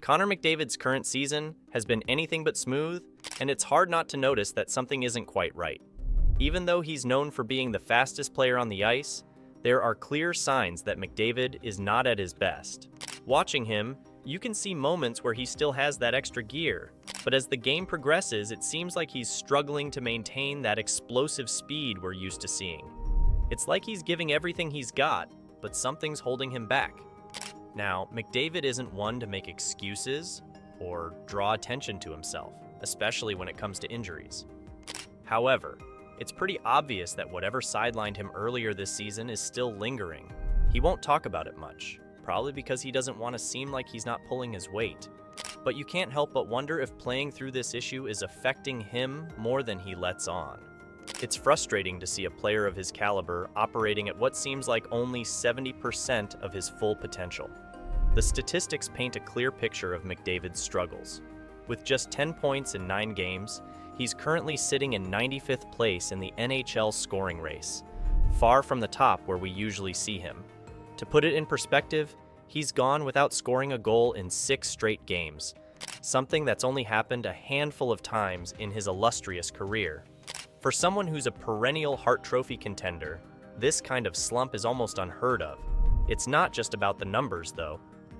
Connor McDavid's current season has been anything but smooth, and it's hard not to notice that something isn't quite right. Even though he's known for being the fastest player on the ice, there are clear signs that McDavid is not at his best. Watching him, you can see moments where he still has that extra gear, but as the game progresses, it seems like he's struggling to maintain that explosive speed we're used to seeing. It's like he's giving everything he's got, but something's holding him back. Now, McDavid isn't one to make excuses or draw attention to himself, especially when it comes to injuries. However, it's pretty obvious that whatever sidelined him earlier this season is still lingering. He won't talk about it much, probably because he doesn't want to seem like he's not pulling his weight. But you can't help but wonder if playing through this issue is affecting him more than he lets on. It's frustrating to see a player of his caliber operating at what seems like only 70% of his full potential. The statistics paint a clear picture of McDavid's struggles. With just 10 points in 9 games, he's currently sitting in 95th place in the NHL scoring race, far from the top where we usually see him. To put it in perspective, he's gone without scoring a goal in 6 straight games, something that's only happened a handful of times in his illustrious career. For someone who's a perennial Hart Trophy contender, this kind of slump is almost unheard of. It's not just about the numbers, though.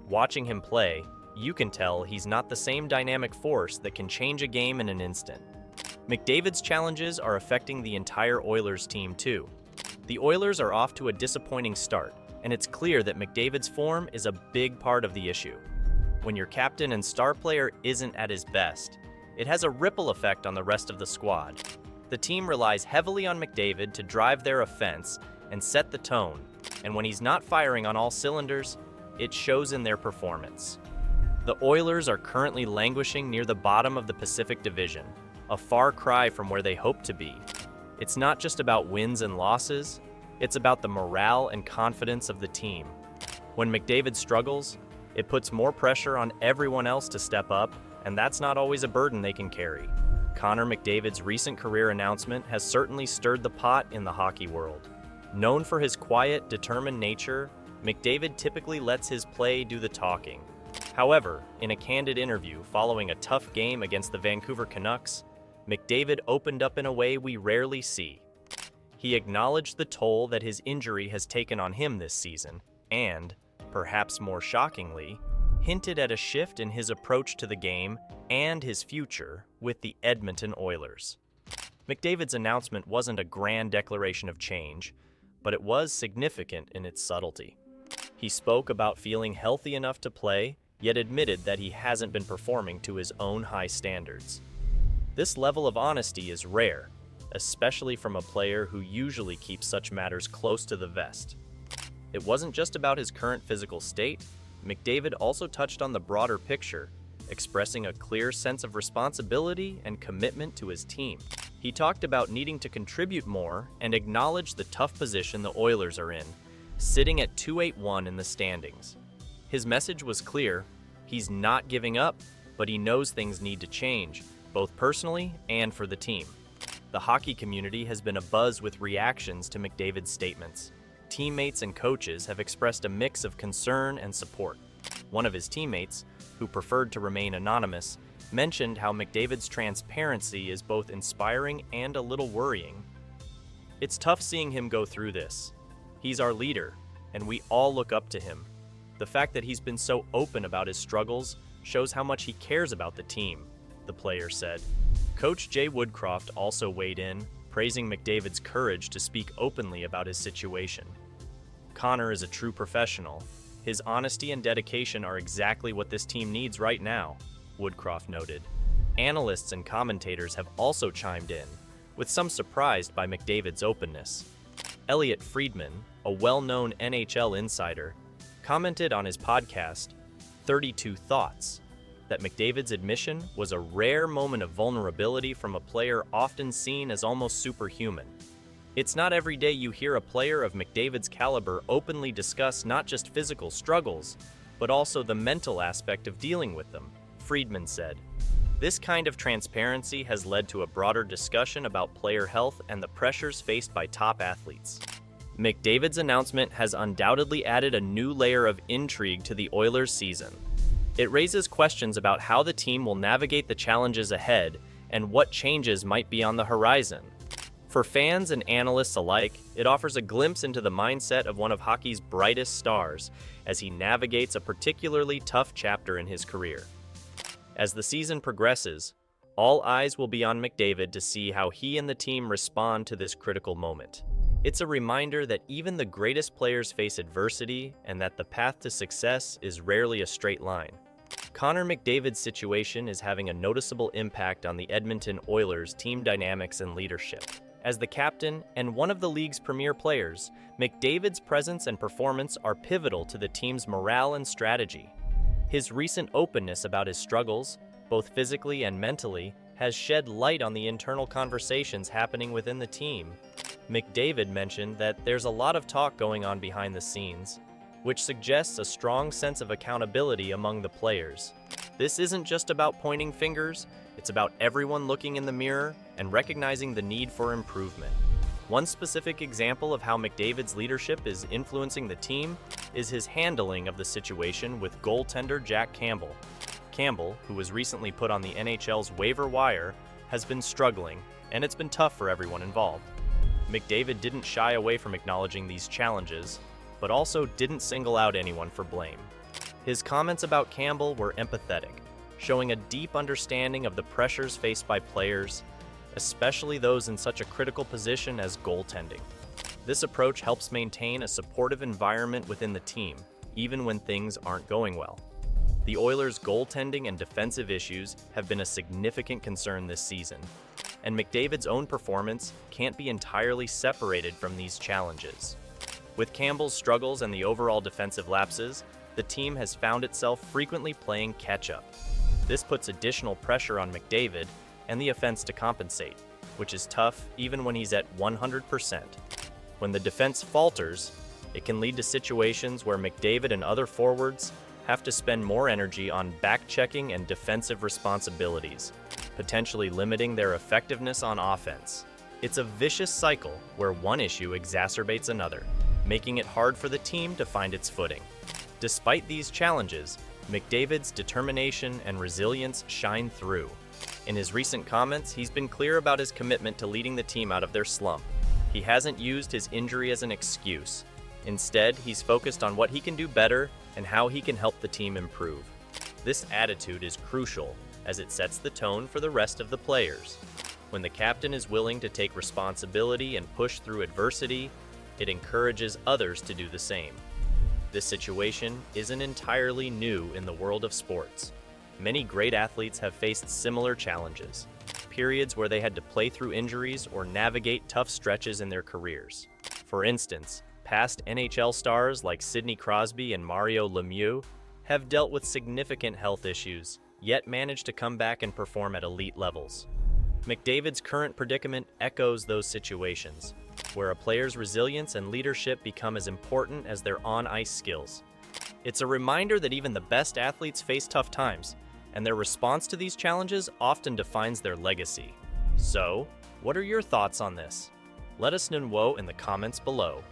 Watching him play, you can tell he's not the same dynamic force that can change a game in an instant. McDavid's challenges are affecting the entire Oilers team, too. The Oilers are off to a disappointing start, and it's clear that McDavid's form is a big part of the issue. When your captain and star player isn't at his best, it has a ripple effect on the rest of the squad. The team relies heavily on McDavid to drive their offense and set the tone, and when he's not firing on all cylinders, it shows in their performance. The Oilers are currently languishing near the bottom of the Pacific Division, a far cry from where they hope to be. It's not just about wins and losses, it's about the morale and confidence of the team. When McDavid struggles, it puts more pressure on everyone else to step up, and that's not always a burden they can carry. Connor McDavid's recent career announcement has certainly stirred the pot in the hockey world. Known for his quiet, determined nature, McDavid typically lets his play do the talking. However, in a candid interview following a tough game against the Vancouver Canucks, McDavid opened up in a way we rarely see. He acknowledged the toll that his injury has taken on him this season, and, perhaps more shockingly, hinted at a shift in his approach to the game and his future with the Edmonton Oilers. McDavid's announcement wasn't a grand declaration of change, but it was significant in its subtlety. He spoke about feeling healthy enough to play, yet admitted that he hasn't been performing to his own high standards. This level of honesty is rare, especially from a player who usually keeps such matters close to the vest. It wasn't just about his current physical state. McDavid also touched on the broader picture, expressing a clear sense of responsibility and commitment to his team. He talked about needing to contribute more and acknowledged the tough position the Oilers are in, sitting at 2-8-1 in the standings. His message was clear: he's not giving up, but he knows things need to change, both personally and for the team. The hockey community has been abuzz with reactions to McDavid's statements. Teammates and coaches have expressed a mix of concern and support. One of his teammates, who preferred to remain anonymous, mentioned how McDavid's transparency is both inspiring and a little worrying. It's tough seeing him go through this. He's our leader, and we all look up to him. The fact that he's been so open about his struggles shows how much he cares about the team, the player said. Coach Jay Woodcroft also weighed in, praising McDavid's courage to speak openly about his situation. Connor is a true professional. His honesty and dedication are exactly what this team needs right now, Woodcroft noted. Analysts and commentators have also chimed in, with some surprised by McDavid's openness. Elliot Friedman, a well-known NHL insider, commented on his podcast, 32 Thoughts, that McDavid's admission was a rare moment of vulnerability from a player often seen as almost superhuman. It's not every day you hear a player of McDavid's caliber openly discuss not just physical struggles, but also the mental aspect of dealing with them, Friedman said. This kind of transparency has led to a broader discussion about player health and the pressures faced by top athletes. McDavid's announcement has undoubtedly added a new layer of intrigue to the Oilers' season. It raises questions about how the team will navigate the challenges ahead and what changes might be on the horizon. For fans and analysts alike, it offers a glimpse into the mindset of one of hockey's brightest stars as he navigates a particularly tough chapter in his career. As the season progresses, all eyes will be on McDavid to see how he and the team respond to this critical moment. It's a reminder that even the greatest players face adversity and that the path to success is rarely a straight line. Connor McDavid's situation is having a noticeable impact on the Edmonton Oilers' team dynamics and leadership. As the captain and one of the league's premier players, McDavid's presence and performance are pivotal to the team's morale and strategy. His recent openness about his struggles, both physically and mentally, has shed light on the internal conversations happening within the team. McDavid mentioned that there's a lot of talk going on behind the scenes, which suggests a strong sense of accountability among the players. This isn't just about pointing fingers, it's about everyone looking in the mirror and recognizing the need for improvement. One specific example of how McDavid's leadership is influencing the team is his handling of the situation with goaltender Jack Campbell. Campbell, who was recently put on the NHL's waiver wire, has been struggling, and it's been tough for everyone involved. McDavid didn't shy away from acknowledging these challenges, but also didn't single out anyone for blame. His comments about Campbell were empathetic, showing a deep understanding of the pressures faced by players, especially those in such a critical position as goaltending. This approach helps maintain a supportive environment within the team, even when things aren't going well. The Oilers' goaltending and defensive issues have been a significant concern this season, and McDavid's own performance can't be entirely separated from these challenges. With Campbell's struggles and the overall defensive lapses, the team has found itself frequently playing catch-up. This puts additional pressure on McDavid and the offense to compensate, which is tough even when he's at 100%. When the defense falters, it can lead to situations where McDavid and other forwards have to spend more energy on back-checking and defensive responsibilities, potentially limiting their effectiveness on offense. It's a vicious cycle where one issue exacerbates another, making it hard for the team to find its footing. Despite these challenges, McDavid's determination and resilience shine through. In his recent comments, he's been clear about his commitment to leading the team out of their slump. He hasn't used his injury as an excuse. Instead, he's focused on what he can do better and how he can help the team improve. This attitude is crucial as it sets the tone for the rest of the players. When the captain is willing to take responsibility and push through adversity, it encourages others to do the same. This situation isn't entirely new in the world of sports. Many great athletes have faced similar challenges, periods where they had to play through injuries or navigate tough stretches in their careers. For instance, past NHL stars like Sidney Crosby and Mario Lemieux have dealt with significant health issues, yet managed to come back and perform at elite levels. McDavid's current predicament echoes those situations, where a player's resilience and leadership become as important as their on-ice skills. It's a reminder that even the best athletes face tough times, and their response to these challenges often defines their legacy. So, what are your thoughts on this? Let us know in the comments below.